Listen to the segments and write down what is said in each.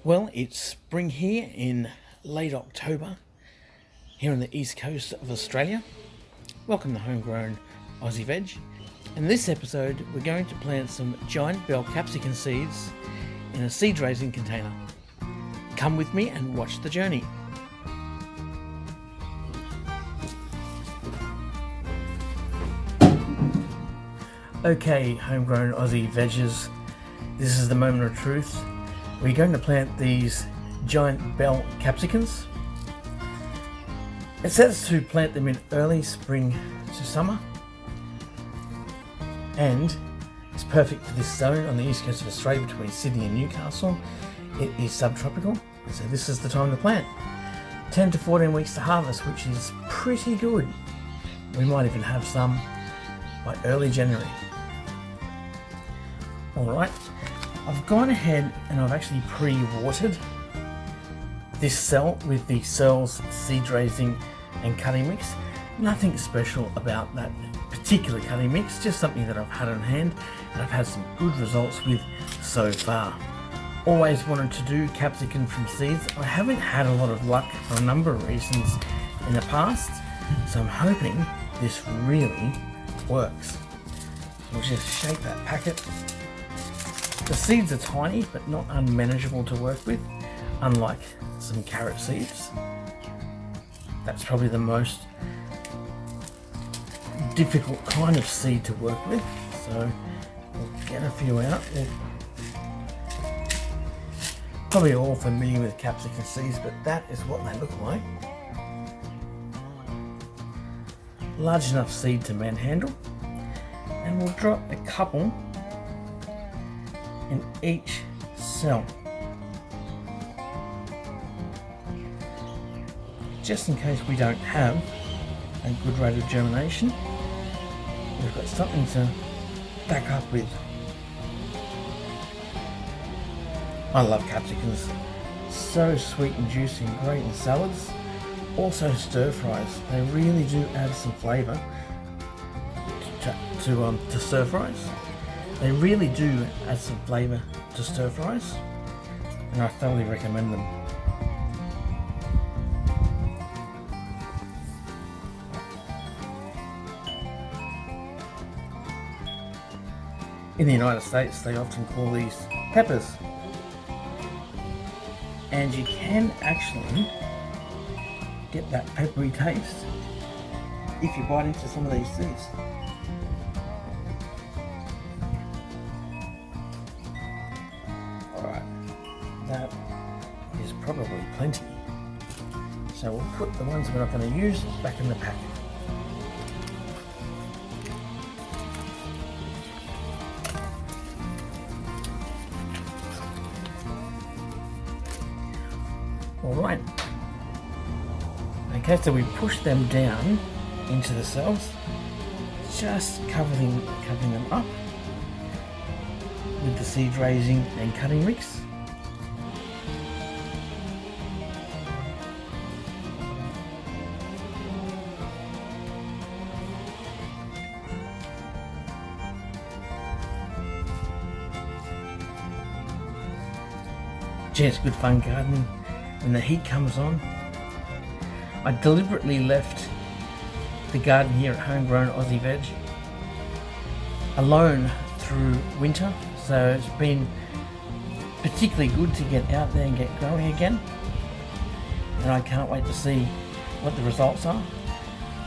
Well, it's spring here in late October, here on the east coast of Australia. Welcome to Homegrown Aussie Veg. In this episode, we're going to plant some giant bell capsicum seeds in a seed raising container. Come with me and watch the journey. Okay, Homegrown Aussie Veggers, this is the moment of truth. We're going to plant these giant bell capsicums. It says to plant them in early spring to summer, and it's perfect for this zone on the east coast of Australia between Sydney and Newcastle. It is subtropical, so this is the time to plant. 10 to 14 weeks to harvest, which is pretty good. We might even have some by early January. Alright, I've gone ahead and I've actually pre-watered this cell with the Searles seed raising and cutting mix. Nothing special about that particular cutting mix, just something that I've had on hand and I've had some good results with so far. Always wanted to do capsicum from seeds. I haven't had a lot of luck for a number of reasons in the past, so I'm hoping this really works. We'll just shake that packet. The seeds are tiny but not unmanageable to work with, unlike some carrot seeds. That's probably the most difficult kind of seed to work with, so we'll get a few out. Probably all familiar with capsicum seeds, but that is what they look like. Large enough seed to manhandle, and we'll drop a couple in each cell, just in case we don't have a good rate of germination. We've got something to back up with. I love capsicums, so sweet and juicy and great in salads, also stir fries. They really do add some flavour to stir fries. They really do add some flavour to stir fries, and I thoroughly recommend them. In the United States, they often call these peppers, and you can actually get that peppery taste if you bite into some of these seeds. Alright, that is probably plenty, so we'll put the ones we're not going to use back in the packet. Alright, okay, so we push them down into the cells, just covering them up with the seed raising and cutting mix. Gee, it's good fun gardening when the heat comes on. I deliberately left the garden here at Homegrown Aussie Veg alone through winter, so it's been particularly good to get out there and get growing again, and I can't wait to see what the results are.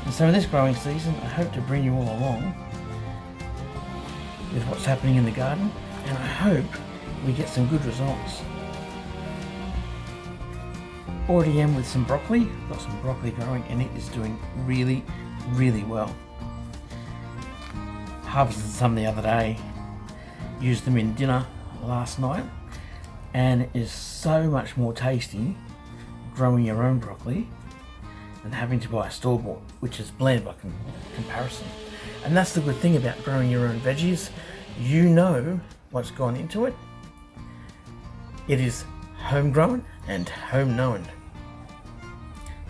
And so in this growing season, I hope to bring you all along with what's happening in the garden, and I hope we get some good results. Already am with some broccoli. Got some broccoli growing and it is doing really, really well. Harvested some the other day, used them in dinner last night, and it is so much more tasty growing your own broccoli than having to buy a store-bought, which is bland by comparison. And that's the good thing about growing your own veggies. You know what's gone into it. It is homegrown and home known.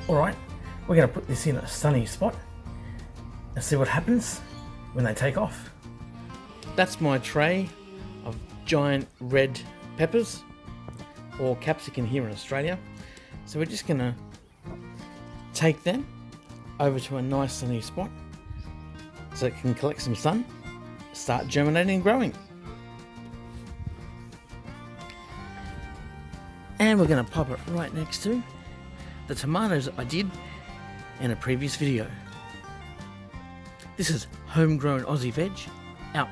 Alright, we're going to put this in a sunny spot and see what happens when they take off. That's my tray of giant red peppers. or capsicum here in Australia. So we're just gonna take them over to a nice sunny spot so it can collect some sun, start germinating and growing. And we're going to pop it right next to the tomatoes I did in a previous video. This is homegrown Aussie veg, out.